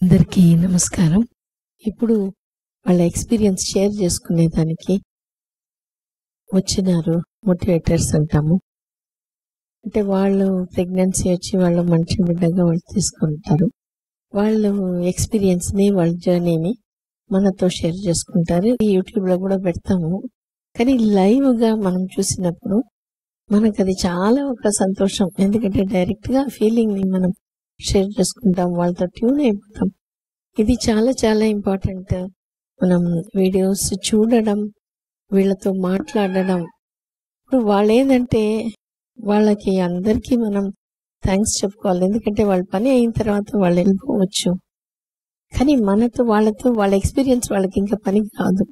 అందరికీ నమస్కారం. ఇప్పుడు వాళ్ళ ఎక్స్‌పీరియన్స్ షేర్ చేసుకునేదానికి వచ్చినారు మోటివేటర్స్ అంటాము. అంటే వాళ్ళు ప్రెగ్నెన్సీ వచ్చి వాళ్ళు మంచి బిడ్డగా వాళ్ళు తీసుకుంటారు. వాళ్ళు ఎక్స్‌పీరియన్స్‌ని, వాళ్ళ జర్నీని మనతో షేర్ చేసుకుంటారు. ఈ యూట్యూబ్‌లో కూడా పెడతాము. కానీ లైవ్‌గా మనం చూసినప్పుడు మనకది చాలా ఒక సంతోషం. ఎందుకంటే డైరెక్ట్‌గా ఫీలింగ్‌ని మనం షేర్ చేసుకుంటాం. వాళ్ళతో ట్యూన్ అయిపోతాం. ఇది చాలా చాలా ఇంపార్టెంట్. మనం వీడియోస్ చూడడం, వీళ్ళతో మాట్లాడడం. ఇప్పుడు వాళ్ళేందంటే వాళ్ళకి అందరికీ మనం థ్యాంక్స్ చెప్పుకోవాలి. ఎందుకంటే వాళ్ళ పని అయిన తర్వాత వాళ్ళు వెళ్ళిపోవచ్చు. కానీ మనతో వాళ్ళతో వాళ్ళ ఎక్స్‌పీరియన్స్ వాళ్ళకి ఇంకా పనికి రాదు.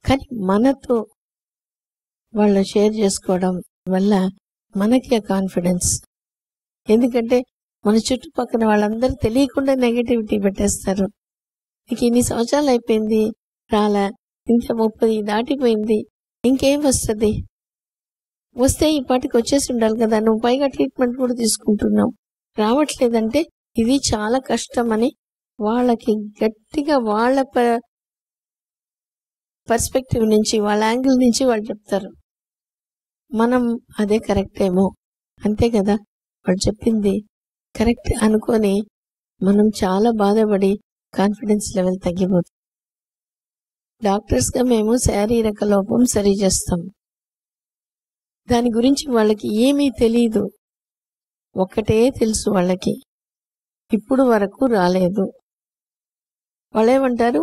కానీ మనతో వాళ్ళు షేర్ చేసుకోవడం వల్ల మనకి ఆ కాన్ఫిడెన్స్. ఎందుకంటే మన చుట్టుపక్కల వాళ్ళందరూ తెలియకుండా నెగటివిటీ పెట్టేస్తారు. నీకు ఇన్ని సంవత్సరాలు అయిపోయింది, రాలా, ఇంత 30 దాటిపోయింది, ఇంకేం వస్తుంది, వస్తే ఈ పాటికి వచ్చేసి ఉండాలి కదా, నువ్వు పైగా ట్రీట్మెంట్ కూడా తీసుకుంటున్నావు, రావట్లేదంటే ఇది చాలా కష్టం అని వాళ్ళకి గట్టిగా వాళ్ళ పర్స్పెక్టివ్ నుంచి, వాళ్ళ యాంగిల్ నుంచి వాళ్ళు చెప్తారు. మనం అదే కరెక్ట్ ఏమో, అంతే కదా, వాళ్ళు చెప్పింది కరెక్ట్ అనుకొని మనం చాలా బాధపడి కాన్ఫిడెన్స్ లెవెల్ తగ్గిపోతుంది. డాక్టర్స్గా మేము శారీరక లోపం సరి చేస్తాం. దాని గురించి వాళ్ళకి ఏమీ తెలియదు. ఒక్కటే తెలుసు, వాళ్ళకి ఇప్పుడు వరకు రాలేదు. వాళ్ళేమంటారు,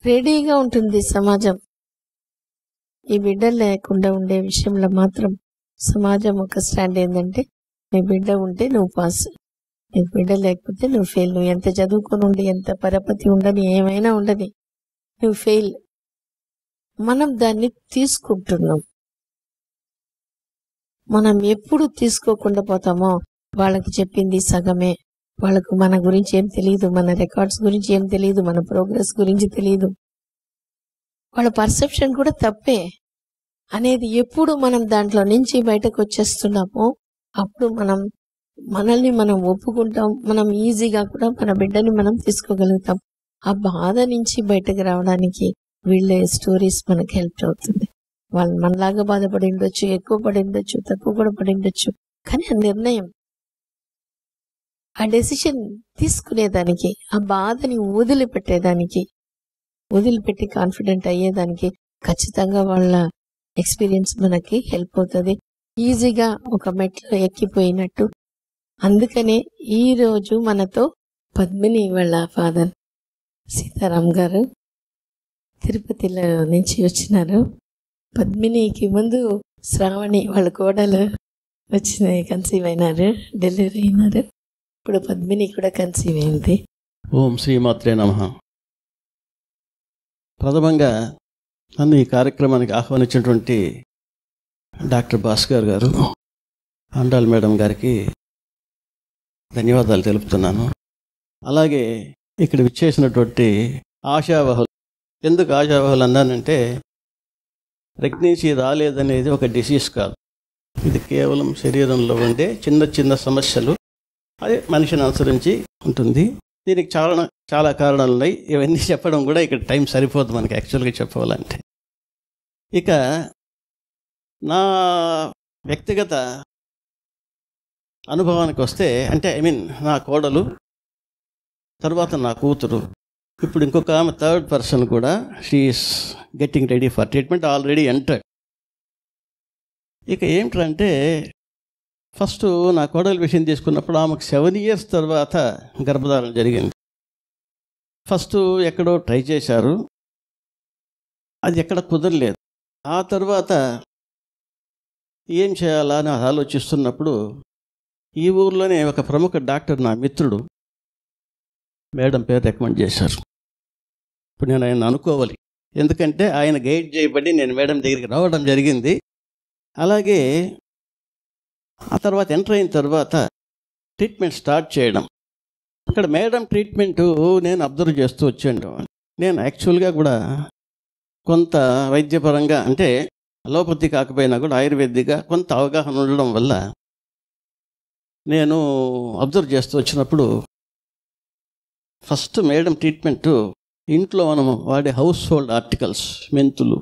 రెడీగా ఉంటుంది సమాజం. ఈ బిడ్డ లేకుండా ఉండే విషయంలో మాత్రం సమాజం ఒక స్టాండ్ ఏంటంటే, నీ బిడ్డ ఉంటే నువ్వు పాస్, నీకు బిడ్డ లేకపోతే నువ్వు ఫెయిల్. నువ్వు ఎంత చదువుకొని ఉండి, ఎంత పరపతి ఉండని, ఏమైనా ఉండని, నువ్వు ఫెయిల్. మనం దాన్ని తీసుకుంటున్నాం. మనం ఎప్పుడు తీసుకోకుండా పోతామో వాళ్ళకి చెప్పింది సగమే. వాళ్ళకు మన గురించి ఏం తెలియదు, మన రికార్డ్స్ గురించి ఏం తెలియదు, మన ప్రోగ్రెస్ గురించి తెలియదు. వాళ్ళ పర్సెప్షన్ కూడా తప్పే అనేది ఎప్పుడు మనం దాంట్లో నుంచి బయటకు వచ్చేస్తున్నామో అప్పుడు మనల్ని మనం ఒప్పుకుంటాం. మనం ఈజీగా కూడా మన బిడ్డని మనం తీసుకోగలుగుతాం. ఆ బాధ నుంచి బయటకు రావడానికి వీళ్ళ స్టోరీస్ మనకి హెల్ప్ అవుతుంది. వాళ్ళు మనలాగా బాధపడి ఉండొచ్చు, ఎక్కువ పడి ఉండొచ్చు, తక్కువ కూడా పడి ఉండొచ్చు. కానీ ఆ నిర్ణయం, ఆ డెసిషన్ తీసుకునేదానికి, ఆ బాధని వదిలిపెట్టి కాన్ఫిడెంట్ అయ్యేదానికి ఖచ్చితంగా వాళ్ళ ఎక్స్పీరియన్స్ మనకి హెల్ప్ అవుతుంది. ఈజీగా ఒక మెట్లో ఎక్కిపోయినట్టు. అందుకనే ఈ రోజు మనతో పద్మిని వాళ్ళ ఫాదర్ సీతారాం గారు తిరుపతిలో నుంచి వచ్చినారు. పద్మినికి ముందు శ్రావణి వాళ్ళ కోడలు కన్సీవ్ అయినారు, డెలివరీ అయినారు. ఇప్పుడు పద్మిని కూడా కన్సీవ్ అయింది. ఓం శ్రీమాత్రే నమః. ప్రథమంగా నన్ను ఈ కార్యక్రమానికి ఆహ్వానించినటువంటి డాక్టర్ భాస్కర్ గారు, అండాల్ మేడం గారికి ధన్యవాదాలు తెలుపుతున్నాను. అలాగే ఇక్కడ విచ్చేసినటువంటి ఆశావహులు. ఎందుకు ఆశావహులు అన్నానంటే, ప్రెగ్నెన్సీ రాలేదనేది ఒక డిసీజ్ కాదు. ఇది కేవలం శరీరంలో ఉండే చిన్న చిన్న సమస్యలు. అది మనిషిని అనుసరించి ఉంటుంది. దీనికి చాలా కారణాలు ఉన్నాయి. ఇవన్నీ చెప్పడం కూడా ఇక్కడ టైం సరిపోదు మనకి యాక్చువల్గా చెప్పాలంటే. ఇక నా వ్యక్తిగత అనుభవానికి వస్తే, అంటే నా కోడలు, తర్వాత నా కూతురు, ఇప్పుడు ఇంకొక ఆమె థర్డ్ పర్సన్ కూడా, she's getting ready for treatment, already entered. ఇక ఏమిటంటే, ఫస్ట్ నా కోడల విషయం తీసుకున్నప్పుడు ఆమెకు 7 years తర్వాత గర్భధారణ జరిగింది. ఫస్ట్ ఎక్కడో ట్రై చేశారు, అది ఎక్కడ కుదరలేదు. ఆ తర్వాత ఏం చేయాలా అని ఆలోచిస్తున్నప్పుడు ఈ ఊర్లోనే ఒక ప్రముఖ డాక్టర్, నా మిత్రుడు మేడం పేరు రికమెండ్ చేశారు. ఇప్పుడు నేను ఆయన అనుకోవాలి, ఎందుకంటే ఆయన గైడ్ చేయబడి నేను మేడం దగ్గరికి రావడం జరిగింది. అలాగే ఆ తర్వాత ఎంటర్ అయిన తర్వాత ట్రీట్మెంట్ స్టార్ట్ చేయడం. ఇక్కడ మేడం ట్రీట్మెంటు నేను అబ్జర్వ్ చేస్తూ వచ్చాను. నేను యాక్చువల్గా కూడా కొంత వైద్యపరంగా, అంటే అలోపతి కాకపోయినా కూడా ఆయుర్వేదిక్గా కొంత అవగాహన ఉండడం వల్ల నేను అబ్జర్వ్ చేస్తూ వచ్చినప్పుడు ఫస్ట్ మేడం ట్రీట్మెంటు ఇంట్లో మనము వాడే హౌస్ హోల్డ్ ఆర్టికల్స్, మెంతులు,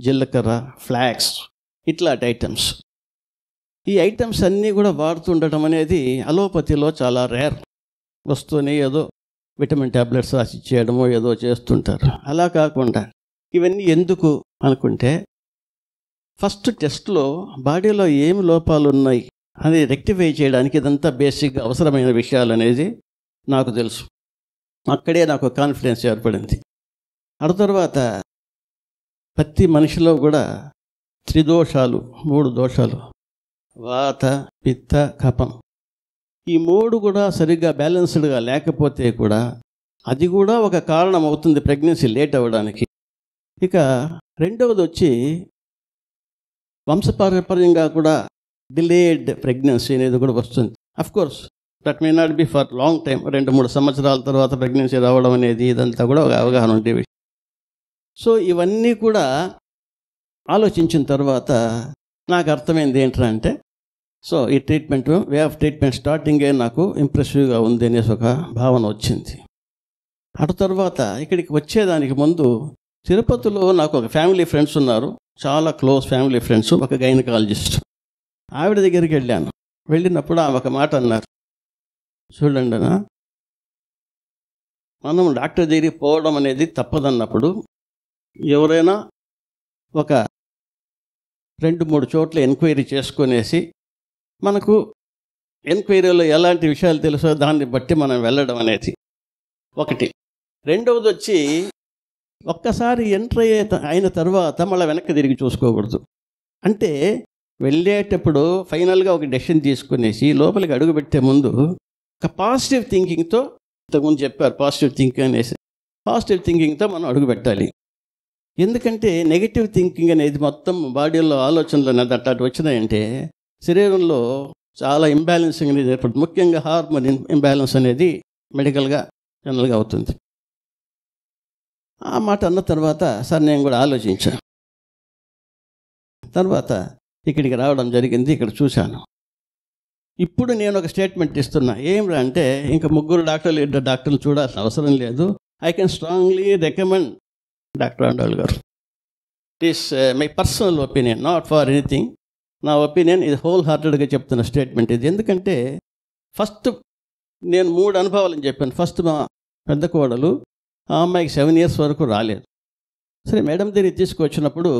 జీలకర్ర, ఫ్లాక్స్, ఇట్లాంటి ఐటమ్స్. ఈ ఐటమ్స్ అన్నీ కూడా వాడుతుండటం అనేది అలోపతిలో చాలా రేర్. వస్తూనే ఏదో విటమిన్ ట్యాబ్లెట్స్ రాసి చేయడమో ఏదో చేస్తుంటారు. అలా కాకుండా ఇవన్నీ ఎందుకు అనుకుంటే, ఫస్ట్ టెస్ట్లో బాడీలో ఏమి లోపాలు ఉన్నాయి అని రెక్టిఫై చేయడానికి ఇదంతా బేసిక్గా అవసరమైన విషయాలు అనేది నాకు తెలుసు. అక్కడే నాకు కాన్ఫిడెన్స్ ఏర్పడింది. ఆ తర్వాత ప్రతి మనిషిలో కూడా 3 దోషాలు, 3 దోషాలు, వాత, పిత్త, కఫం, ఈ 3 కూడా సరిగ్గా బ్యాలెన్స్డ్గా లేకపోతే కూడా అది కూడా ఒక కారణం అవుతుంది ప్రెగ్నెన్సీ లేట్ అవ్వడానికి. ఇక రెండవది వచ్చి వంశపారంపర్యంగా కూడా డిలేడ్ ప్రెగ్నెన్సీ అనేది కూడా వస్తుంది. Of course that may not be for long time. 2-3 సంవత్సరాల తర్వాత ప్రెగ్నెన్సీ రావడం అనేది ఇదంతా కూడా ఒక అవగాహన ఉండే విషయం. సో ఇవన్నీ కూడా ఆలోచించిన తర్వాత నాకు అర్థమైంది ఏంటంటే, సో ఈ ట్రీట్మెంట్, వే ఆఫ్ ట్రీట్మెంట్ స్టార్టింగే నాకు ఇంప్రెసివ్గా ఉంది అనేసి ఒక భావన వచ్చింది. అటు తర్వాత ఇక్కడికి వచ్చేదానికి ముందు తిరుపతిలో నాకు ఒక ఫ్యామిలీ ఫ్రెండ్స్ ఉన్నారు, చాలా క్లోజ్ ఫ్యామిలీ ఫ్రెండ్స్, ఒక గైనకాలజిస్ట్. ఆవిడ దగ్గరికి వెళ్ళాను. వెళ్ళినప్పుడు ఆమె ఒక మాట అన్నారు, చూడండి అన్న, మనం డాక్టర్ దగ్గరికి పోవడం అనేది తప్పదన్నప్పుడు ఎవరైనా ఒక 2-3 చోట్ల ఎంక్వైరీ చేసుకునేసి మనకు ఎంక్వైరీలో ఎలాంటి విషయాలు తెలుసో దాన్ని బట్టి మనం వెళ్ళడం అనేది ఒకటి. రెండవది వచ్చి ఒక్కసారి ఎంటర్ అయిన తర్వాత మళ్ళీ వెనక్కి తిరిగి చూసుకోకూడదు. అంటే వెళ్ళేటప్పుడు ఫైనల్గా ఒక డెసిషన్ తీసుకునేసి లోపలికి అడుగుపెట్టే ముందు ఒక పాజిటివ్ థింకింగ్తో, ఇంతకుముందు చెప్పారు పాజిటివ్ థింకింగ్ అనేసి, పాజిటివ్ థింకింగ్తో మనం అడుగు పెట్టాలి. ఎందుకంటే నెగిటివ్ థింకింగ్ అనేది మొత్తం బాడీలో ఆలోచనలు అనేది అట్లాంటి వచ్చినాయంటే శరీరంలో చాలా ఇంబ్యాలెన్సింగ్ అనేది ఏర్పడుతుంది. ముఖ్యంగా హార్మోన్ ఇంబ్యాలెన్స్ అనేది మెడికల్గా జనరల్గా అవుతుంది. ఆ మాట అన్న తర్వాత సార్ నేను కూడా ఆలోచించాను. తర్వాత ఇక్కడికి రావడం జరిగింది. ఇక్కడ చూశాను. ఇప్పుడు నేను ఒక స్టేట్మెంట్ ఇస్తున్నా. ఏమిరా అంటే, ఇంకా 3 డాక్టర్లు 2 డాక్టర్లు చూడాల్సిన అవసరం లేదు. I can strongly recommend doctor Andal గారు. It is my personal opinion, not for anything. నా ఒపీనియన్ ఇది హోల్ హార్టెడ్గా చెప్తున్న స్టేట్మెంట్ ఇది. ఎందుకంటే ఫస్ట్ నేను 3 అనుభవాలని చెప్పాను. ఫస్ట్ మా పెద్ద కోడలు, ఆ అమ్మాయికి 7 years వరకు రాలేదు. సరే మేడం దగ్గరికి తీసుకొచ్చినప్పుడు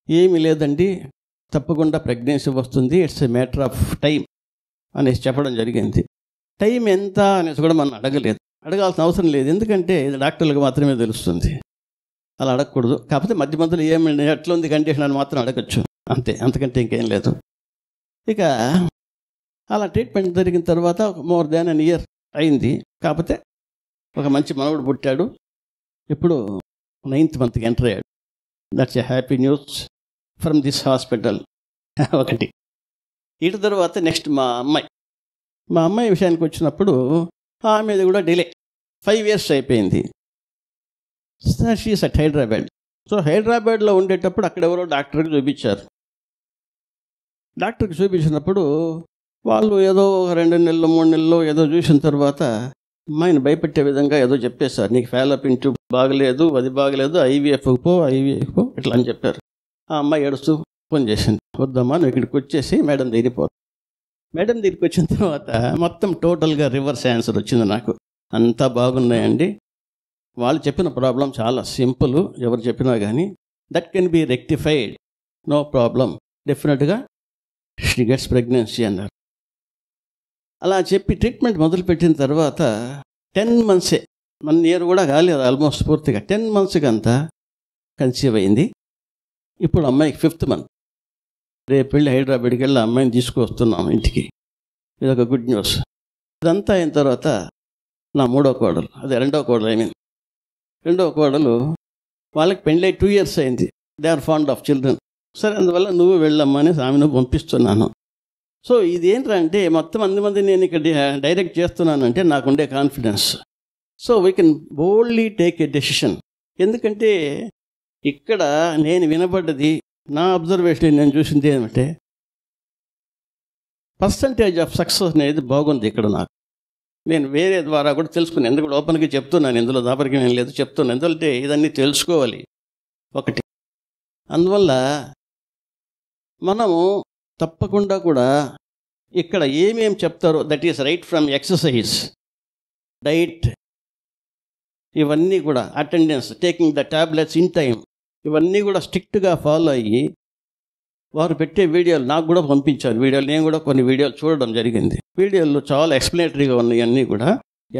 ఏమీ లేదండి, తప్పకుండా ప్రెగ్నెన్సీ వస్తుంది, it's a matter of time అనేసి చెప్పడం జరిగింది. టైం ఎంత అనేసి కూడా మనం అడగలేదు, అడగాల్సిన అవసరం లేదు. ఎందుకంటే ఇది డాక్టర్లకు మాత్రమే తెలుస్తుంది. అలా అడగకూడదు. కాకపోతే మధ్య మధ్యలో ఏమి ఎట్లుంది కండిషన్ అని మాత్రం అడగచ్చు, అంతే, అంతకంటే ఇంకేం లేదు. ఇక అలా ట్రీట్మెంట్ జరిగిన తర్వాత మోర్ దాన్ an year అయింది. కాకపోతే ఒక మంచి మనవుడు పుట్టాడు. ఇప్పుడు 9th monthకి ఎంటర్ అయ్యాడు. That's a happy news from this hospital. ఒకటి. ఇటు తర్వాత నెక్స్ట్ మా అమ్మాయి విషయానికి వచ్చినప్పుడు ఆమెది కూడా డిలే, 5 years అయిపోయింది. She's at Hyderabad. సో హైదరాబాద్లో ఉండేటప్పుడు అక్కడ ఎవరో డాక్టర్కి చూపించారు. డాక్టర్కి చూపించినప్పుడు వాళ్ళు ఏదో 2 నెలలు 3 నెలలు ఏదో చూసిన తర్వాత అమ్మాయిని భయపెట్టే విధంగా ఏదో చెప్పేశారు. నీకు ఫాలోపిన్ ట్యూబ్ బాగలేదు, అది బాగలేదు, ఐవీఎఫ్ పో ఇట్లా అని చెప్పారు. ఆ అమ్మాయి ఏడుస్తూ ఫోన్ చేసింది, వద్దమ్మా నువ్వు ఇక్కడికి వచ్చేసి మేడం దగ్గరికి పో. మేడం దగ్గరికి వచ్చిన తర్వాత మొత్తం టోటల్గా రివర్స్ ఆన్సర్ వచ్చింది నాకు. అంతా బాగున్నాయండి, వాళ్ళు చెప్పిన ప్రాబ్లం చాలా సింపుల్, ఎవరు చెప్పినా కానీ that can be rectified, no problem, డెఫినెట్గా షీ గెట్స్ ప్రెగ్నెన్సీ అన్నారు. అలా చెప్పి ట్రీట్మెంట్ మొదలుపెట్టిన తర్వాత 10 months, 1 year కూడా కాలేదు ఆల్మోస్ట్ పూర్తిగా, 10 monthsకి అంతా కన్సీవ్ అయింది. ఇప్పుడు అమ్మాయికి 5th month. రేపు వెళ్ళి హైదరాబాద్కి వెళ్ళి అమ్మాయిని తీసుకువస్తున్నాం ఇంటికి. ఇదొక గుడ్ న్యూస్. ఇదంతా అయిన తర్వాత నా 3వ కోడలు, అదే 2వ కోడలు, రెండవ కోడలు, వాళ్ళకి పెళ్ళై 2 years అయింది. They are fond of children. సరే అందువల్ల నువ్వు వెళ్ళమ్మా అని ఆమెను పంపిస్తున్నాను. సో ఇదేంటంటే మొత్తం మంది నేను ఇక్కడ డైరెక్ట్ చేస్తున్నానంటే నాకుండే confidence. So we can boldly take a decision. ఎందుకంటే ఇక్కడ నేను వినబడ్డది, నా అబ్జర్వేషన్ నేను చూసింది ఏమంటే పర్సంటేజ్ ఆఫ్ సక్సెస్ అనేది బాగుంది ఇక్కడ నాకు. నేను వేరే ద్వారా కూడా తెలుసుకున్నాను. ఎందుకు ఓపెన్గా చెప్తున్నాను, ఇందులో దాపరికి నేను లేదు చెప్తున్నాను. ఎందుకంటే ఇదన్నీ తెలుసుకోవాలి ఒకటి. అందువల్ల మనము తప్పకుండా కూడా ఇక్కడ ఏమేమి చెప్తారో that is right from exercise, diet, ఇవన్నీ కూడా attendance, taking the tablets in time, ఇవన్నీ కూడా స్ట్రిక్ట్గా ఫాలో అయ్యి వారు పెట్టే వీడియోలు నాకు కూడా పంపించారు. వీడియోలు నేను కూడా కొన్ని వీడియోలు చూడడం జరిగింది. వీడియోలు చాలా ఎక్స్ప్లెనేటరీగా ఉన్నాయి. అన్నీ కూడా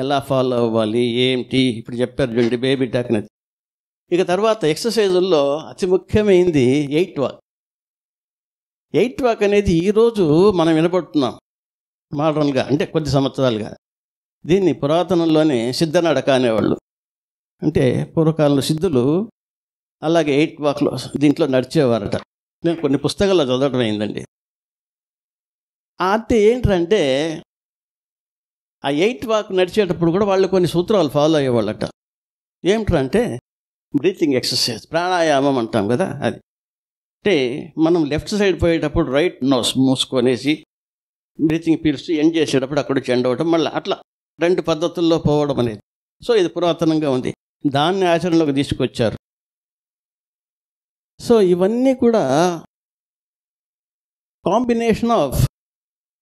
ఎలా ఫాలో అవ్వాలి ఏంటి ఇప్పుడు చెప్పారు చూడండి, బేబీ టాక్ అనేది. ఇక తర్వాత ఎక్సర్సైజుల్లో అతి ముఖ్యమైనది 8 వాక్. 8 వాక్ అనేది ఈరోజు మనం వినపడుతున్నాం మోడర్న్గా, అంటే కొద్ది సంవత్సరాలుగా. దీన్ని పురాతనంలోనే సిద్ధనడక అనేవాళ్ళు. అంటే పూర్వకాలంలో సిద్ధులు అలాగే 8 వాక్లో దీంట్లో నడిచేవారట. నేను కొన్ని పుస్తకాల్లో చదవడం అయిందండి. అంటే ఏంటంటే ఆ 8 వాక్ నడిచేటప్పుడు కూడా వాళ్ళు కొన్ని సూత్రాలు ఫాలో అయ్యేవాళ్ళట. ఏమిటంటే బ్రీతింగ్ ఎక్సర్సైజ్, ప్రాణాయామం అంటాం కదా అది. అంటే మనం లెఫ్ట్ సైడ్ పోయేటప్పుడు రైట్ నోస్ మూసుకొనేసి బ్రీతింగ్ పీల్చి ఎండ్ చేసేటప్పుడు అక్కడ ఎండ్ అవ్వడం, మళ్ళీ అట్లా 2 పద్ధతుల్లో పోవడం అనేది. సో ఇది పురాతనంగా ఉంది, దాన్ని ఆచరణలోకి తీసుకొచ్చారు. సో ఇవన్నీ కూడా combination of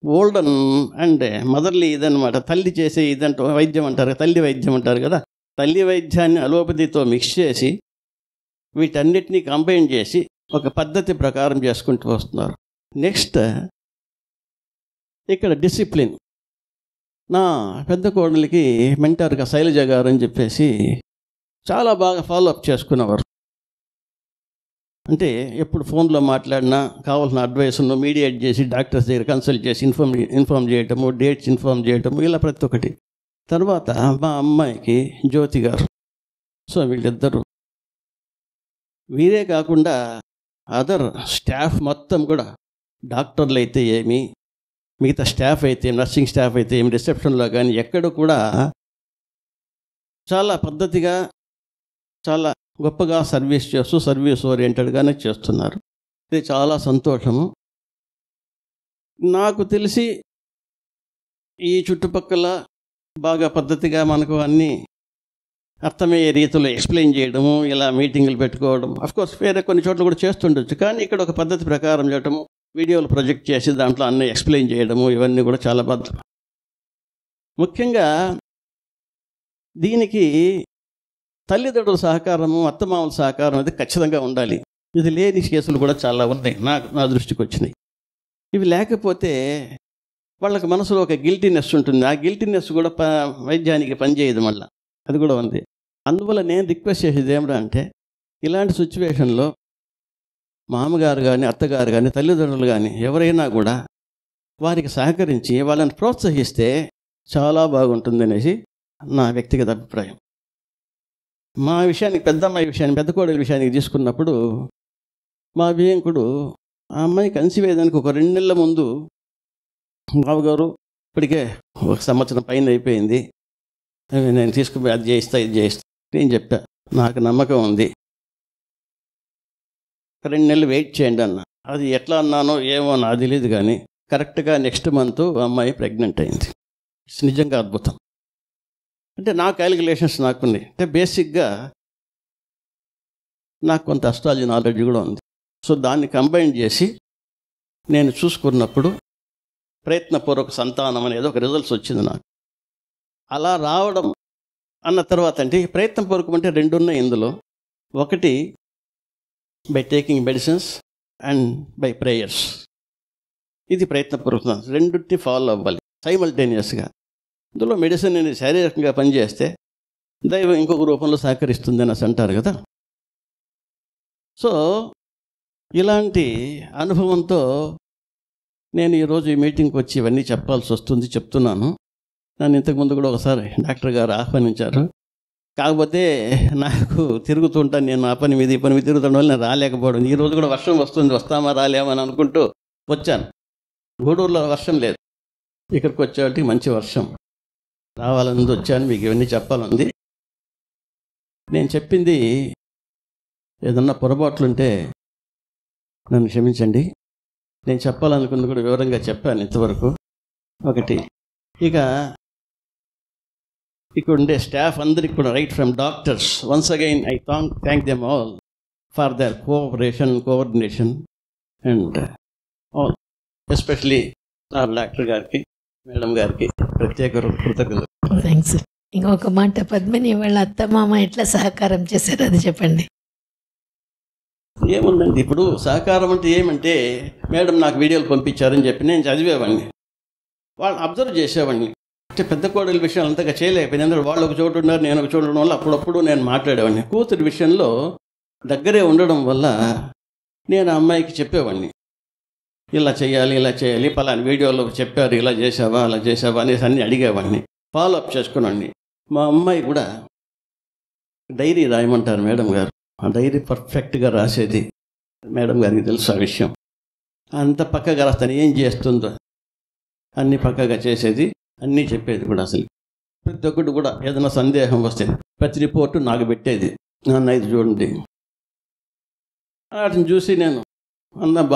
olden and motherly ఇదనమాట. తల్లి చేసే ఇదంటూ వైద్యం అంటారు, తల్లి వైద్యం అంటారు కదా. తల్లి వైద్యాన్ని అలోపతితో మిక్స్ చేసి వీటన్నిటినీ కంబైన్ చేసి ఒక పద్ధతి ప్రకారం చేసుకుంటూ వస్తున్నారు. నెక్స్ట్ ఇక్కడ డిసిప్లిన్. నా పెద్ద కోడలికి మెంటర్గా శైలజ గారు అని చెప్పేసి చాలా బాగా ఫాలో అప్ చేసుకునేవారు. అంటే ఎప్పుడు ఫోన్లో మాట్లాడినా కావాల్సిన అడ్వైస్ను మీడియేట్ చేసి డాక్టర్స్ దగ్గర కన్సల్ట్ చేసి ఇన్ఫామ్ చేయటము, డేట్స్ ఇన్ఫామ్ చేయటము, ఇలా ప్రతి ఒక్కటి. తర్వాత మా అమ్మాయికి జ్యోతి గారు. సో వీళ్ళిద్దరూ, వీరే కాకుండా అదర్ స్టాఫ్ మొత్తం కూడా, డాక్టర్లు అయితే ఏమి, మిగతా స్టాఫ్ అయితే నర్సింగ్ స్టాఫ్ అయితే ఏమి, రిసెప్షన్లో కానీ ఎక్కడ కూడా చాలా పద్ధతిగా చాలా గొప్పగా సర్వీస్ చేస్తూ సర్వీస్ ఓరియంటెడ్గానే చేస్తున్నారు. ఇది చాలా సంతోషము. నాకు తెలిసి ఈ చుట్టుపక్కల బాగా పద్ధతిగా మనకు అన్నీ అర్థమయ్యే రీతిలో ఎక్స్ప్లెయిన్ చేయడము, ఇలా మీటింగులు పెట్టుకోవడం, అఫ్కోర్స్ వేరే కొన్ని చోట్ల కూడా చేస్తుండొచ్చు, కానీ ఇక్కడ ఒక పద్ధతి ప్రకారం చేయటము, వీడియోలు ప్రొజెక్ట్ చేసి దాంట్లో అన్నీ ఎక్స్ప్లెయిన్ చేయడము, ఇవన్నీ కూడా చాలా పద్ధతి. ముఖ్యంగా దీనికి తల్లిదండ్రుల సహకారము, అత్తమామల సహకారం అనేది ఖచ్చితంగా ఉండాలి. ఇది లేని కేసులు కూడా చాలా ఉన్నాయి, నా దృష్టికి వచ్చినాయి. ఇవి లేకపోతే వాళ్ళకి మనసులో ఒక గిల్టీనెస్ ఉంటుంది. ఆ గిల్టీనెస్ కూడా వైద్యానికి పనిచేయదు, మళ్ళీ అది కూడా ఉంది. అందువల్ల నేను రిక్వెస్ట్ చేసేది ఏమిటంటే, ఇలాంటి సిచ్యువేషన్లో మామగారు కానీ అత్తగారు కానీ తల్లిదండ్రులు కానీ ఎవరైనా కూడా వారికి సహకరించి వాళ్ళని ప్రోత్సహిస్తే చాలా బాగుంటుంది అనేసి నా వ్యక్తిగత అభిప్రాయం. మా విషయానికి, పెద్దమ్మాయి విషయానికి, పెద్ద కోడలి విషయానికి తీసుకున్నప్పుడు మా వియంకుడు ఆ అమ్మాయి కన్సీవ్ అయ్యేదానికి ఒక 2 నెలల ముందు, బావగారు ఇప్పటికే 1 సంవత్సరం పైన అయిపోయింది, నేను తీసుకుపోయి అది చేయిస్తా ఇది చేయిస్తా నేను చెప్పా, నాకు నమ్మకం ఉంది, 2 నెలలు వెయిట్ చేయండి అన్న. అది ఎట్లా అన్నానో ఏమో నాకు తెలియదు, కానీ కరెక్ట్గా నెక్స్ట్ మంత్ అమ్మాయి ప్రెగ్నెంట్ అయింది. నిజంగా అద్భుతం. అంటే నా క్యాలిక్యులేషన్స్ నాకున్నాయి. అంటే బేసిక్గా నాకు కొంత అస్ట్రాలజీ నాలెడ్జ్ కూడా ఉంది. సో దాన్ని కంబైన్ చేసి నేను చూసుకున్నప్పుడు ప్రయత్నపూర్వక సంతానం అనేది ఒక రిజల్ట్స్ వచ్చింది నాకు. అలా రావడం అన్న తర్వాత, అంటే ప్రయత్నపూర్వకం అంటే 2 ఉన్నాయి ఇందులో. ఒకటి by taking medicines and by prayers. ఇది ప్రయత్నపూర్వకం, రెండింటిని ఫాలో అవ్వాలి సైమల్టేనియస్గా. ఇందులో మెడిసిన్ అనేది శారీరకంగా పనిచేస్తే దైవం ఇంకొక రూపంలో సహకరిస్తుంది అని అంటారు కదా. సో ఇలాంటి అనుభవంతో నేను ఈరోజు ఈ మీటింగ్కి వచ్చి ఇవన్నీ చెప్పాల్సి వస్తుంది, చెప్తున్నాను. నన్ను ఇంతకుముందు కూడా ఒకసారి డాక్టర్ గారు ఆహ్వానించారు. కాకపోతే నాకు తిరుగుతుంటాను, నేను ఆ పని మీద ఈ పని మీద తిరుగుతున్న వల్ల నేను రాలేకపోవడం. ఈరోజు కూడా వర్షం వస్తుంది, వస్తామా రాలేమని అనుకుంటూ వచ్చాను. గూడూరులో వర్షం లేదు, ఇక్కడికి వచ్చేవాటికి మంచి వర్షం. రావాలని వచ్చాను, మీకు ఇవన్నీ చెప్పాలంది. నేను చెప్పింది ఏదన్నా పొరపాట్లుంటే నన్ను క్షమించండి. నేను చెప్పాలనుకున్నది కూడా వివరంగా చెప్పాను ఇంతవరకు. ఒకటి, ఇక ఇక్కడ ఉండే స్టాఫ్ అందరికి కూడా, right from doctors, once again I thank them all for their cooperation, coordination and all, especially doctor గారికి, మేడం గారికి ప్రత్యేక కృతజ్ఞతలు. థ్యాంక్స్. ఇంకొక మాట, పద్మిని వాళ్ళ అత్త మామ ఎట్లా సహకారం చేశారు అది చెప్పండి. ఏముందండి, ఇప్పుడు సహకారం అంటే ఏమంటే, మేడం నాకు వీడియోలు పంపించారని చెప్పి నేను చదివేవాడిని, వాళ్ళు అబ్జర్వ్ చేసేవాడిని. అంటే పెద్ద కోడల విషయాలు అంతగా చేయలేకపోయింది, ఎందుకంటే వాళ్ళు ఒక చోటు ఉన్నారు, నేను ఒక చోటు ఉండడం వల్ల అప్పుడప్పుడు నేను మాట్లాడేవాడిని. కూతురి విషయంలో దగ్గరే ఉండడం వల్ల నేను ఆ అమ్మాయికి చెప్పేవాడిని, ఇలా చేయాలి, ఇలా చేయాలి, పలానా వీడియోలో చెప్పారు, ఇలా చేసావా, అలా చేసావా అనేసి అన్నీ అడిగేవాడిని, ఫాలో అప్ చేసుకున్నాండి. మా అమ్మాయి కూడా డైరీ రాయమంటారు మేడం గారు, ఆ డైరీ పర్ఫెక్ట్గా రాసేది. మేడం గారికి తెలుసు ఆ విషయం. అంత పక్కగా రాస్తాను, ఏం చేస్తుందో అన్నీ పక్కగా చేసేది, అన్నీ చెప్పేది కూడా. అసలు ప్రతి ఒక్కటి కూడా ఏదైనా సందేహం వస్తే ప్రతి రిపోర్టు నాకు పెట్టేది, నాన్న ఇది చూడండి. వాటిని చూసి నేను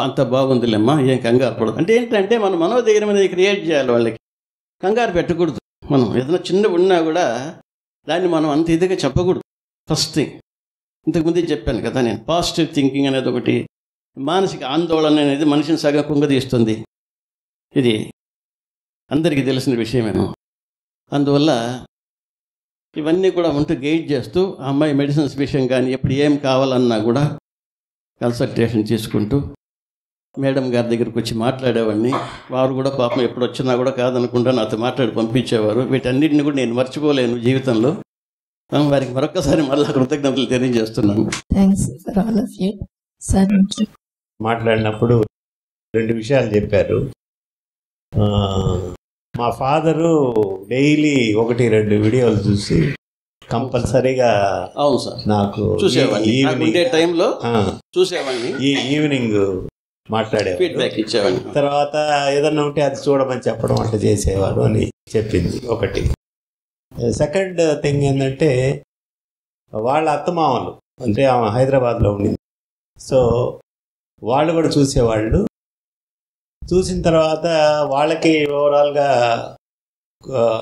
అంత బాగుందిలేమ్మా, ఏం కంగారు పడదు. అంటే ఏంటంటే మనం మనోధైర్యం అనేది క్రియేట్ చేయాలి, వాళ్ళకి కంగారు పెట్టకూడదు. మనం ఏదైనా చిన్న ఉన్నా కూడా దాన్ని మనం అంత ఇదిగా చెప్పకూడదు. ఫస్ట్ థింగ్, ఇంతకుముందే చెప్పాను కదా నేను, పాజిటివ్ థింకింగ్ అనేది ఒకటి. మానసిక ఆందోళన అనేది మనిషిని సగం కుంగదీస్తుంది, ఇది అందరికీ తెలిసిన విషయమేమో. అందువల్ల ఇవన్నీ కూడా ఉంటూ గైడ్ చేస్తూ, ఆ అమ్మాయి మెడిసిన్స్ విషయం కానీ ఎప్పుడు ఏం కావాలన్నా కూడా కన్సల్టేషన్ తీసుకుంటూ మేడం గారి దగ్గరికి వచ్చి మాట్లాడేవాడిని. వారు కూడా పాపం ఎప్పుడు వచ్చినా కూడా కాదనకుండా నాతో మాట్లాడి పంపించేవారు. వీటన్నిటిని కూడా నేను మర్చిపోలేను జీవితంలో. వారికి మరొకసారి మళ్ళీ కృతజ్ఞతలు తెలియజేస్తున్నాను. మాట్లాడినప్పుడు 2 విషయాలు చెప్పారు. మా ఫాదరు డైలీ 1-2 వీడియోలు చూసి కంపల్సరీగా, అవును సార్, నాకు ఈవినింగ్ మాట్లాడేవారు, ఫీడ్బ్యాక్ ఇచ్చేవాడిని. తర్వాత ఏదన్నా ఉంటే అది చూడమని చెప్పడం అట్లా చేసేవారు అని చెప్పింది ఒకటి. సెకండ్ థింగ్ ఏంటంటే, వాళ్ళ అత్తమామలు, అంటే ఆమె హైదరాబాద్లో ఉండింది, సో వాళ్ళు కూడా చూసేవాళ్ళు. చూసిన తర్వాత వాళ్ళకి ఓవరాల్గా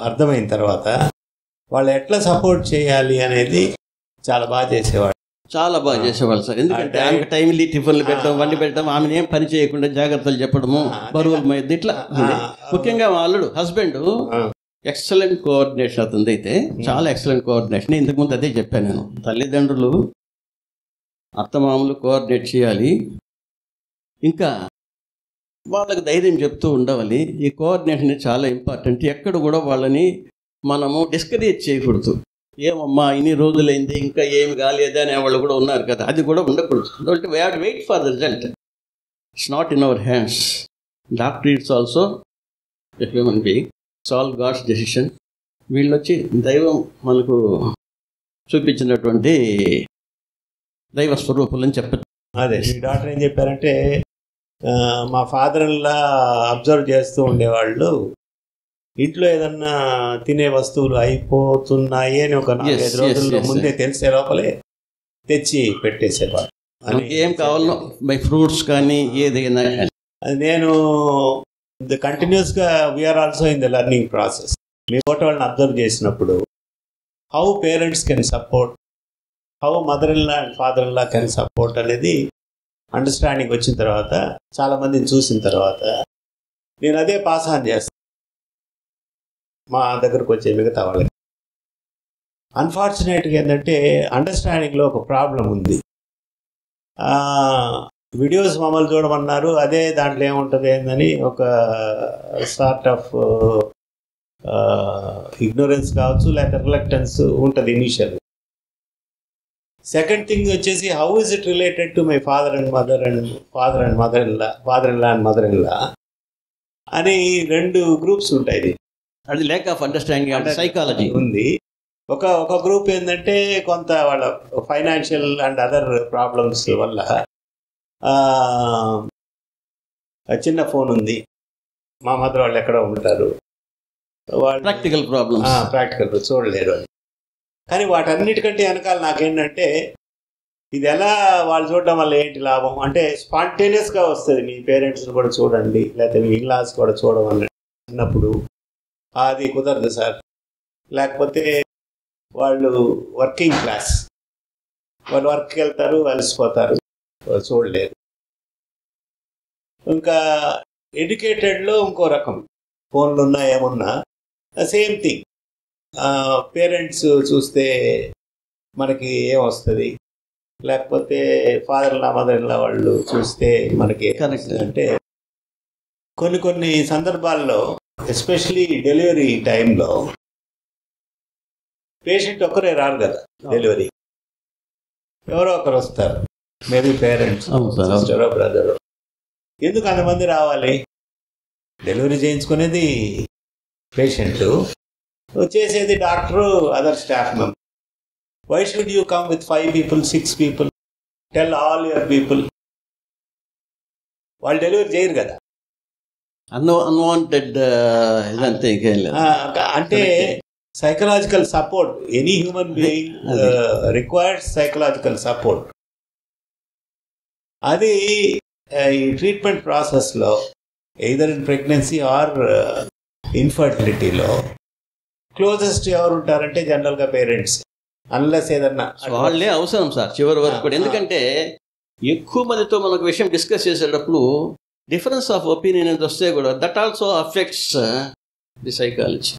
అర్థమైన తర్వాత వాళ్ళు ఎట్లా సపోర్ట్ చేయాలి అనేది చాలా బాగా చేసేవాళ్ళు. చాలా బాగా చేసేవాళ్ళు సార్. ఎందుకంటే ఆమెకు టైంలీ టిఫిన్లు పెట్టడం, వండి పెట్టడం, ఆమెను ఏం పని చేయకుండా జాగ్రత్తలు చెప్పడము, బరువులు మైద్ది, ఇట్లా. ముఖ్యంగా మా అల్లుడు హస్బెండ్ ఎక్సలెంట్ కోఆర్డినేషన్ అతనిది, అయితే చాలా ఎక్సలెంట్ కోఆర్డినేషన్. ఇంతకుముందు అదే చెప్పాను నేను, తల్లిదండ్రులు అత్తమామలు కోఆర్డినేట్ చేయాలి, ఇంకా వాళ్ళకి ధైర్యం చెప్తూ ఉండవాలి. ఈ కోఆర్డినేషన్ చాలా ఇంపార్టెంట్. ఎక్కడ కూడా వాళ్ళని మనము డిస్కరేజ్ చేయకూడదు. ఏమమ్మా ఇన్ని రోజులైంది ఇంకా ఏమి కాలేదా అనే వాళ్ళు కూడా ఉన్నారు కదా, అది కూడా ఉండకూడదు. కాబట్టి we have to wait for the result. It's not in our hands. Doctor it's also a human being, it's all God's decision. వీళ్ళు వచ్చి దైవం మనకు చూపించినటువంటి దైవ స్వరూపులు అని చెప్పచ్చు. అదే ఈ డాక్టర్ ఏం చెప్పారంటే, మా ఫాదర్లా అబ్జర్వ్ చేస్తూ ఉండేవాళ్ళు, ఇంట్లో ఏదన్నా తినే వస్తువులు అయిపోతున్నాయి అని ఒక 4-5 రోజుల్లో ముందే తెలిసే లోపలే తెచ్చి పెట్టేసేవాడు. ఏం కావాలో బై ఫ్రూట్స్ కానీ ఏదైనా. అది నేను కంటిన్యూస్గా we are also in the learning process. మీ ఫోటో వాళ్ళని అబ్జర్వ్ చేసినప్పుడు how parents can support, how mother in law and father in law can support అనేది అండర్స్టాండింగ్ వచ్చిన తర్వాత, చాలామందిని చూసిన తర్వాత నేను అదే పాస్ ఆన్ చేస్తాను మా దగ్గరకు వచ్చే మిగతా వాళ్ళకి. అన్ఫార్చునేట్గా ఏంటంటే అండర్స్టాండింగ్లో ఒక ప్రాబ్లం ఉంది. వీడియోస్ మమ్మల్ని చూడమన్నారు, అదే దాంట్లో ఏముంటుంది ఏందని ఒక సార్ట్ ఆఫ్ ఇగ్నోరెన్స్ కావచ్చు, లేకపోతే రిలక్టెన్స్ ఉంటుంది ఇనీషియల్. సెకండ్ థింగ్ వచ్చేసి, how is it related to my father and mother in లా అని 2 గ్రూప్స్ ఉంటాయి. అది ల్యాక్ ఆఫ్ అండర్స్టాండింగ్ సైకాలజీ ఉంది. ఒక గ్రూప్ ఏంటంటే కొంత వాళ్ళ ఫైనాన్షియల్ అండ్ అదర్ ప్రాబ్లమ్స్ వల్ల చిన్న ఫోన్ ఉంది, మా మదర్ వాళ్ళు ఎక్కడో ఉంటారు, వాళ్ళు ప్రాక్టికల్ చూడలేరు అని. కానీ వాటన్నిటికంటే వెనకాల నాకేంటంటే, ఇది ఎలా వాళ్ళు చూడడం వల్ల ఏంటి లాభం అంటే, స్పాంటేనియస్గా వస్తుంది. మీ పేరెంట్స్ని కూడా చూడండి, లేకపోతే మీ ఇన్లాస్ కూడా చూడమని అన్నప్పుడు అది కుదరదు సార్. లేకపోతే వాళ్ళు వర్కింగ్ క్లాస్, వాళ్ళు వర్క్కి వెళ్తారు, అలసిపోతారు, చూడలేరు. ఇంకా ఎడ్యుకేటెడ్లో ఇంకో రకం, ఫోన్లు ఉన్నా ఏమున్నా సేమ్ థింగ్. పేరెంట్స్ చూస్తే మనకి ఏమొస్తుంది, లేకపోతే ఫాదర్లా మదర్లా వాళ్ళు చూస్తే మనకి అంటే కొన్ని సందర్భాల్లో ఎస్పెషలీ డెలివరీ టైంలో పేషెంట్ ఒక్కరే రారు కదా, డెలివరీ ఎవరో ఒకరు వస్తారు, మేబీ పేరెంట్స్, సిస్టరో బ్రదరో. ఎందుకు అంతమంది రావాలి? డెలివరీ చేయించుకునేది పేషెంట్, చేసేది doctor, other staff member. Why should you come with 5 people, 6 people? Tell all your people. వాళ్ళు డెలివరీ చేయరు కదా. అన్వాంటెడ్ ఇదంతే, ఇంకేం లేదు. అంటే psychological support, any human being requires psychological support. అది ఈ ట్రీట్మెంట్ ప్రాసెస్లో ఎయిదర్ ఇన్ ప్రెగ్నెన్సీ ఆర్ ఇన్ఫర్టిలిటీలో క్లోజెస్ట్ ఎవరు ఉంటారంటే జనరల్గా పేరెంట్స్, అన్లెస్ ఏదన్నా వాళ్ళే అవసరం సార్ చివరి వరకు కూడా. ఎందుకంటే ఎక్కువ మందితో మనకు విషయం డిస్కస్ చేసేటప్పుడు డిఫరెన్స్ ఆఫ్ ఒపీనియన్ అనేది వస్తే కూడా that also affects the psychology.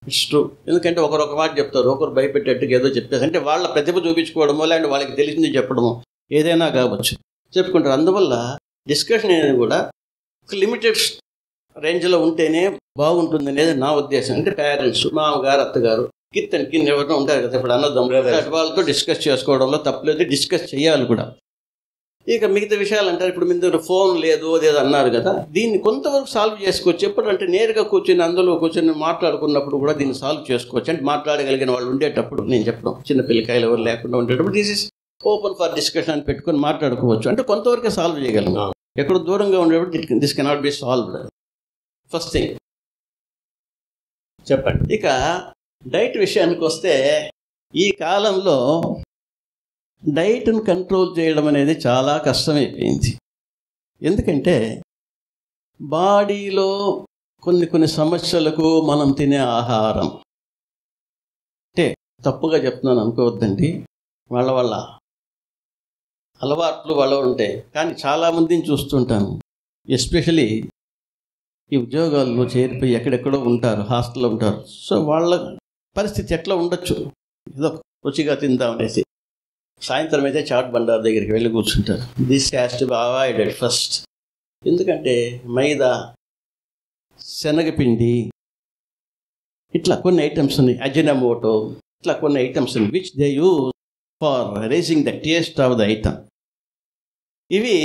It's true. ఎందుకంటే ఒకరు మాట చెప్తారు, ఒకరు భయపెట్టేట్టుగా ఏదో చెప్తారు, అంటే వాళ్ళ ప్రతిభ చూపించుకోవడమో లేదంటే వాళ్ళకి తెలిసింది చెప్పడమో ఏదైనా కావచ్చు, చెప్పుకుంటారు. అందువల్ల డిస్కషన్ అనేది కూడా ఒక లిమిటెడ్ రేంజ్లో ఉంటేనే బాగుంటుంది అనేది నా ఉద్దేశం. అంటే పేరెంట్స్, మామగారు, అత్తగారు, కింద ఎవరైనా ఉంటారు కదా, ఇప్పుడు అన్నదమ్ములు, వాళ్ళతో డిస్కస్ చేసుకోవడంలో తప్పలేదు, డిస్కస్ చేయాలి కూడా. ఇక మిగతా విషయాలు అంటారు, ఇప్పుడు మీరు ఫోన్ లేదు అదేదో అన్నారు కదా, దీన్ని కొంతవరకు సాల్వ్ చేసుకోవచ్చు. ఎప్పుడంటే నేరుగా కూర్చొని అందులో కూర్చొని మాట్లాడుకున్నప్పుడు కూడా దీన్ని సాల్వ్ చేసుకోవచ్చు. అంటే మాట్లాడగలిగిన వాళ్ళు ఉండేటప్పుడు, నేను చెప్పడం చిన్న పిల్లకాయలు ఎవరు లేకుండా ఉండేటప్పుడు this is open for discussion అని పెట్టుకొని మాట్లాడుకోవచ్చు. అంటే కొంతవరకు సాల్వ్ చేయగలం. ఎక్కడ దూరంగా ఉండేటప్పుడు this cannot be solved. First thing చెప్పండి. ఇక డైట్ విషయానికి వస్తే, ఈ కాలంలో డైట్ను కంట్రోల్ చేయడం అనేది చాలా కష్టమైపోయింది. ఎందుకంటే బాడీలో కొన్ని సమస్యలకు మనం తినే ఆహారం, అంటే తప్పుగా చెప్తున్నాను అనుకోవద్దండి, వాళ్ళ అలవాట్లు వాళ్ళ ఉంటాయి. కానీ చాలామందిని చూస్తుంటాను, ఎస్పెషలీ ఈ ఉద్యోగాల్లో చేరిపోయి ఎక్కడెక్కడో ఉంటారు, హాస్టల్లో ఉంటారు. సో వాళ్ళ పరిస్థితి ఎట్లా ఉండొచ్చు, ఏదో రుచిగా తిందామనేసి సాయంత్రం అయితే చాట్ బండార్ దగ్గరికి వెళ్ళి కూర్చుంటారు. This has to be avoided first. ఎందుకంటే మైదా, శనగపిండి, ఇట్లా కొన్ని ఐటమ్స్ ఉన్నాయి, అజినమోటో, ఇట్లా కొన్ని ఐటమ్స్ ఉన్నాయి which they use for raising the taste of the item. ఇవి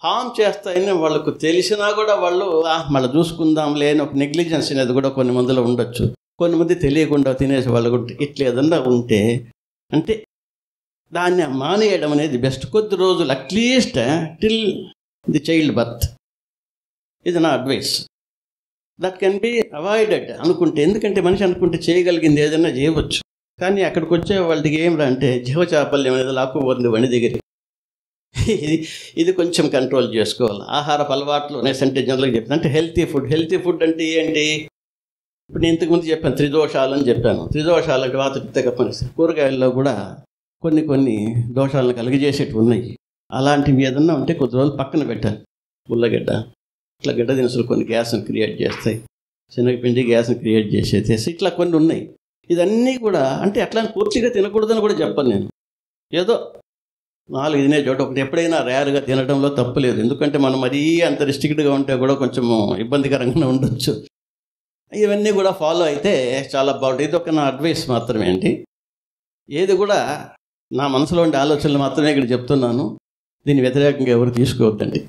హామ్ చేస్తాయని వాళ్ళకు తెలిసినా కూడా వాళ్ళు మళ్ళీ చూసుకుందాంలే అని ఒక నెగ్లిజెన్స్ అనేది కూడా కొన్ని మందిలో ఉండొచ్చు. కొన్ని మంది తెలియకుండా తినేసి వాళ్ళు కూడా ఇట్లా ఏదన్నా ఉంటే, అంటే దాన్ని మానేయడం అనేది బెస్ట్. కొద్ది రోజులు at least till the child birth, ఇది నా advice. That can be avoided అనుకుంటే. ఎందుకంటే మనిషి అనుకుంటే చేయగలిగింది ఏదైనా చేయవచ్చు. కానీ అక్కడికి వచ్చే వాళ్ళకి ఏం రా అంటే జీవచాపల్యం అనేది లాక్కుపోతుంది వని దగ్గర. ఇది కొంచెం కంట్రోల్ చేసుకోవాలి. ఆహారపు అలవాట్లు అనేసి అంటే జనరల్గా చెప్తాను, అంటే హెల్తీ ఫుడ్ అంటే ఏంటి? ఇప్పుడు నేను ఇంతకుముందు చెప్పాను, త్రిదోషాలు అని చెప్పాను. త్రిదోషాలు అంటే వాత పిత్త కప్పని. కూరగాయల్లో కూడా కొన్ని దోషాలను కలిగజేసేటివి ఉన్నాయి. అలాంటివి ఏదన్నా ఉంటే కొద్ది రోజులు పక్కన పెట్టాలి. ఉల్లగడ్డ, ఇట్లా గడ్డ దినుసులు కొన్ని గ్యాస్ని క్రియేట్ చేస్తాయి, శనగపిండి గ్యాస్ని క్రియేట్ చేసేసి ఇట్లా కొన్ని ఉన్నాయి. ఇదన్నీ కూడా అంటే అట్లా పూర్తిగా తినకూడదని కూడా చెప్పను నేను. ఏదో 4 తినే చోట ఒకటి ఎప్పుడైనా రేర్గా తినడంలో తప్పులేదు. ఎందుకంటే మనం మరీ అంత రిస్ట్రిక్ట్గా ఉంటే కూడా కొంచెం ఇబ్బందికరంగా ఉండొచ్చు. ఇవన్నీ కూడా ఫాలో అయితే చాలా బాగుంటుంది. ఇది ఒక నా అడ్వైస్ మాత్రమే అండి. ఏది కూడా నా మనసులో ఉండే ఆలోచనలు మాత్రమే ఇక్కడ చెప్తున్నాను. దీన్ని వ్యతిరేకంగా ఎవరు తీసుకోవద్దండి.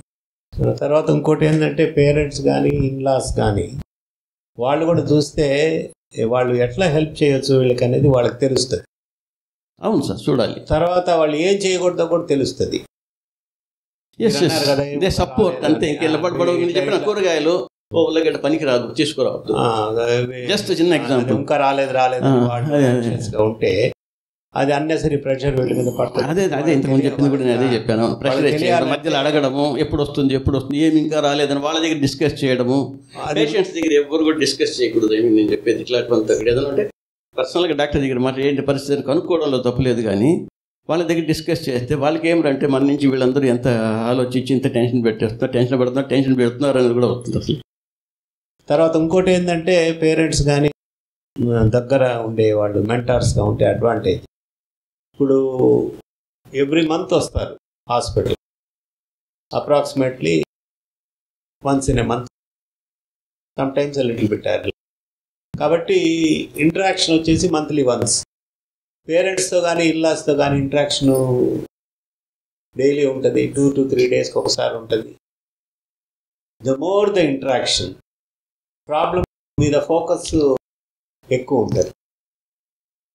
తర్వాత ఇంకోటి ఏంటంటే పేరెంట్స్ కానీ ఇన్లాస్ కానీ వాళ్ళు కూడా చూస్తే వాళ్ళు ఎట్లా హెల్ప్ చేయొచ్చు వీళ్ళకి అనేది వాళ్ళకి తెలుస్తుంది. అవును సార్, చూడాలి. తర్వాత వాళ్ళు ఏం చేయకూడదో కూడా తెలుస్తుంది. సపోర్ట్ అంతే. చెప్పిన కూరగాయలు ఉల్లగడ్డ పనికి రాదు, తీసుకురావద్దు. జస్ట్ చిన్న ఎగ్జాంపుల్. ఇంకా రాలేదు ఉంటే అది అన్నెసరీ ప్రెషర్ వీళ్ళ మీద పడుతుంది. అదే ఇంతకుముందు చెప్పింది కూడా నేను అదే చెప్పాను. ప్రెషర్ మధ్యలో అడగడము, ఎప్పుడు వస్తుంది ఏమి ఇంకా రాలేదని వాళ్ళ దగ్గర డిస్కస్ చేయడము. పేషెంట్స్ దగ్గర ఎవరు కూడా డిస్కస్ చేయకూడదు. నేను చెప్పేది ఇట్లాంటి ఏదైనా ఉంటే పర్సనల్గా డాక్టర్ దగ్గర మాట ఏంటి పరిస్థితి కనుక్కోవడంలో తప్పులేదు, కానీ వాళ్ళ దగ్గర డిస్కస్ చేస్తే వాళ్ళకి ఏమిటంటే మన నుంచి వీళ్ళందరూ ఎంత ఆలోచించి ఇంత టెన్షన్ టెన్షన్ పెడుతున్నారు అనేది కూడా వస్తుంది అసలు. తర్వాత ఇంకోటి ఏంటంటే పేరెంట్స్ కానీ దగ్గర ఉండే వాళ్ళు మెంటార్స్గా ఉంటే అడ్వాంటేజ్. ఇప్పుడు ఎవ్రీ మంత్ వస్తారు hospital, approximately once in a month, some times little bit early. కాబట్టి ఇంటరాక్షన్ వచ్చేసి మంత్లీ వన్స్. పేరెంట్స్తో కానీ ఇల్లాస్తో కానీ ఇంటరాక్షన్ డైలీ ఉంటుంది, 2 to 3 డేస్కి ఒకసారి ఉంటుంది. The more the interaction, problem మీద ఫోకస్ ఎక్కువ ఉంటుంది.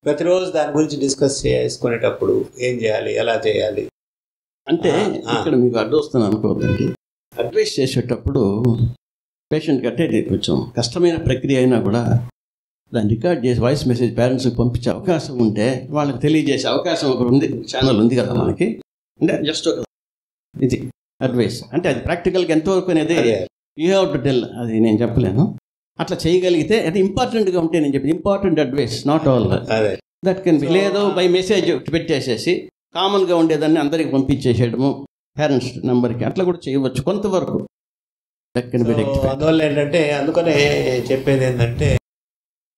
ప్రతిరోజు దాని గురించి డిస్కస్ చేసుకునేటప్పుడు ఏం చేయాలి, ఎలా చేయాలి. అంటే ఇక్కడ మీకు అడ్డు వస్తుంది అనుకోదండి. అడ్వైస్ చేసేటప్పుడు పేషెంట్ కంటే ఇది కొంచెం కష్టమైన ప్రక్రియ అయినా కూడా దాన్ని రికార్డ్ చేసి వాయిస్ మెసేజ్ పేరెంట్స్కి పంపించే అవకాశం ఉంటే వాళ్ళకి తెలియజేసే అవకాశం ఒకటి ఉంది, ఛానల్ ఉంది కదా మనకి. అంటే జస్ట్ ఒక ఇది అడ్వైస్ అంటే అది ప్రాక్టికల్గా ఎంతవరకు అనేది యూ హ్యావ్ టు టెల్, అది నేను చెప్పలేను. అట్లా చేయగలిగితే అది ఇంపార్టెంట్గా ఉంటే నేను చెప్పి important advice, not all that can B. లేదు బై మెసేజ్ పెట్టేసేసి కామన్గా ఉండేదాన్ని అందరికి పంపించేసేయడము పేరెంట్స్ నెంబర్కి, అట్లా కూడా చేయవచ్చు కొంతవరకు. అందువల్ల ఏంటంటే అందుకనే చెప్పేది ఏంటంటే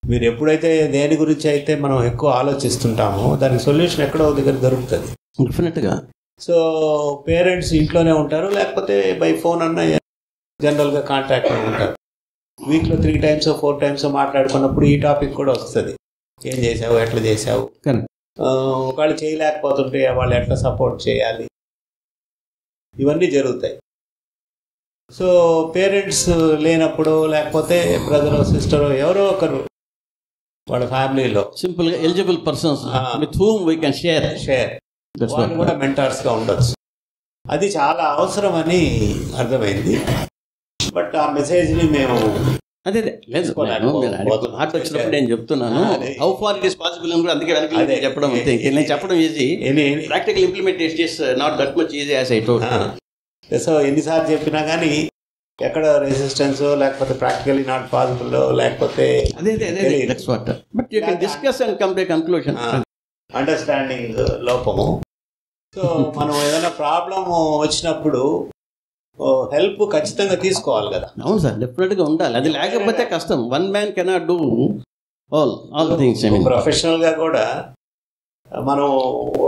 మీరు ఎప్పుడైతే దేని గురించి అయితే మనం ఎక్కువ ఆలోచిస్తుంటామో దానికి సొల్యూషన్ ఎక్కడో దగ్గర దొరుకుతుంది డెఫినెట్గా. సో పేరెంట్స్ ఇంట్లోనే ఉంటారు, లేకపోతే బై ఫోన్ అన్న జనరల్గా కాంటాక్ట్లో ఉంటారు. వీక్లో 3 times 4 times మాట్లాడుకున్నప్పుడు ఈ టాపిక్ కూడా వస్తుంది, ఏం చేసావు, ఎట్లా చేసావు. ఒకళ్ళు చేయలేకపోతుంటే వాళ్ళు ఎట్లా సపోర్ట్ చేయాలి, ఇవన్నీ జరుగుతాయి. సో పేరెంట్స్ లేనప్పుడు లేకపోతే బ్రదర్ సిస్టర్ ఎవరో ఒకరు వాళ్ళ ఫ్యామిలీలో సింపుల్గా eligible persons with whom we can share వాళ్ళు కూడా మెంటార్స్గా ఉండొచ్చు. అది చాలా అవసరం అని అర్థమైంది. బట్ ఆ మెసేజ్ని మేము అదే లేదు మాట వచ్చినప్పుడు నేను చెప్తున్నాను how far it is possible అని కూడా, అందుకే వెనక చెప్పడం అంతే. నేను చెప్పడం easy, practical implementation is not that much easy as I told. So ఎన్నిసార్లు చెప్పినా కానీ ఎక్కడ రెసిస్టెన్స్ లేకపోతే ప్రాక్టికలీ నాట్ పాసిబుల్ లేకపోతే అండర్స్టాండింగ్ లోపము. సో మనం ఏదైనా ప్రాబ్లం వచ్చినప్పుడు హెల్ప్ ఖచ్చితంగా తీసుకోవాలి కదా. అవును సార్, డెఫినెట్గా ఉండాలి. అది లేకపోతే కష్టం. One man cannot do all things. ప్రొఫెషనల్గా కూడా మనం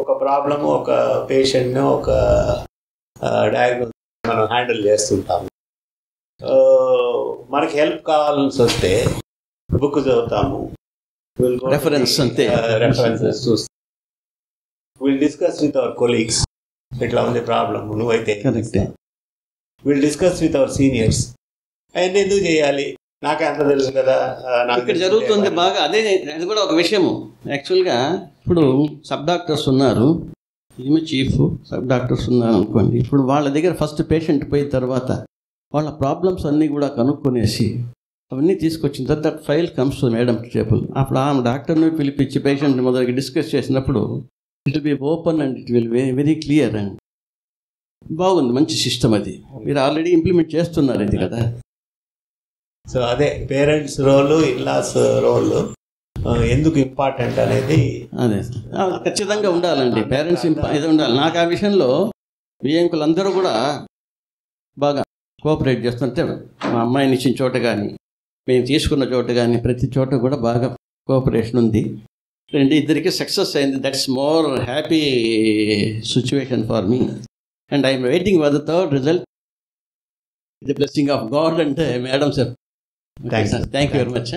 ఒక ప్రాబ్లము, ఒక పేషెంట్ను, ఒక డయాగ్నోస్ మనం హ్యాండిల్ చేస్తుంటాము. మనకి హెల్ప్ కావాల్సి వస్తే బుక్ చదువుతాము, రెఫరెన్సెస్ చూస్తాం, will discuss with our colleagues, ఇట్లా ఉంది ప్రాబ్లం, నువ్వైతే will discuss with our seniors. అవన్నీ ఎందుకు చేయాలి, నాకే అంత తెలుసు కదా. ఇక్కడ జరుగుతుంది బాగా అదే. అది కూడా ఒక విషయము. యాక్చువల్గా ఇప్పుడు సబ్ డాక్టర్స్ ఉన్నారు, ఈమె చీఫ్ సబ్ డాక్టర్స్ ఉన్నారు అనుకోండి. ఇప్పుడు వాళ్ళ దగ్గర ఫస్ట్ పేషెంట్ పోయిన తర్వాత వాళ్ళ ప్రాబ్లమ్స్ అన్నీ కూడా కనుక్కొనేసి అవన్నీ తీసుకొచ్చిన తర్వాత file comes to madam table. అప్పుడు ఆమె డాక్టర్ని పిలిపించి పేషెంట్ మొదలకి డిస్కస్ చేసినప్పుడు it will be open and it will very clear and బాగుంది. మంచి సిస్టమ్ అది. మీరు ఆల్రెడీ ఇంప్లిమెంట్ చేస్తున్నారు ఇది కదా. సో అదే పేరెంట్స్ రోలు, ఇన్లాస్ రోలు ఎందుకు ఇంపార్టెంట్ అనేది అదే ఖచ్చితంగా ఉండాలండి. పేరెంట్స్ ఇది ఉండాలి. నాకు ఆ విషయంలో వియ్యంకులందరూ కూడా బాగా కోఆపరేట్ చేస్తుంటే, మా అమ్మాయిని ఇచ్చిన చోట కానీ మేము తీసుకున్న చోట కానీ ప్రతి చోట కూడా బాగా కోఆపరేషన్ ఉంది. ఇద్దరికి సక్సెస్ అయింది. That's more happy situation for me and I'm waiting for the third result. The blessing of God అంటే madam sir. Thank you very much.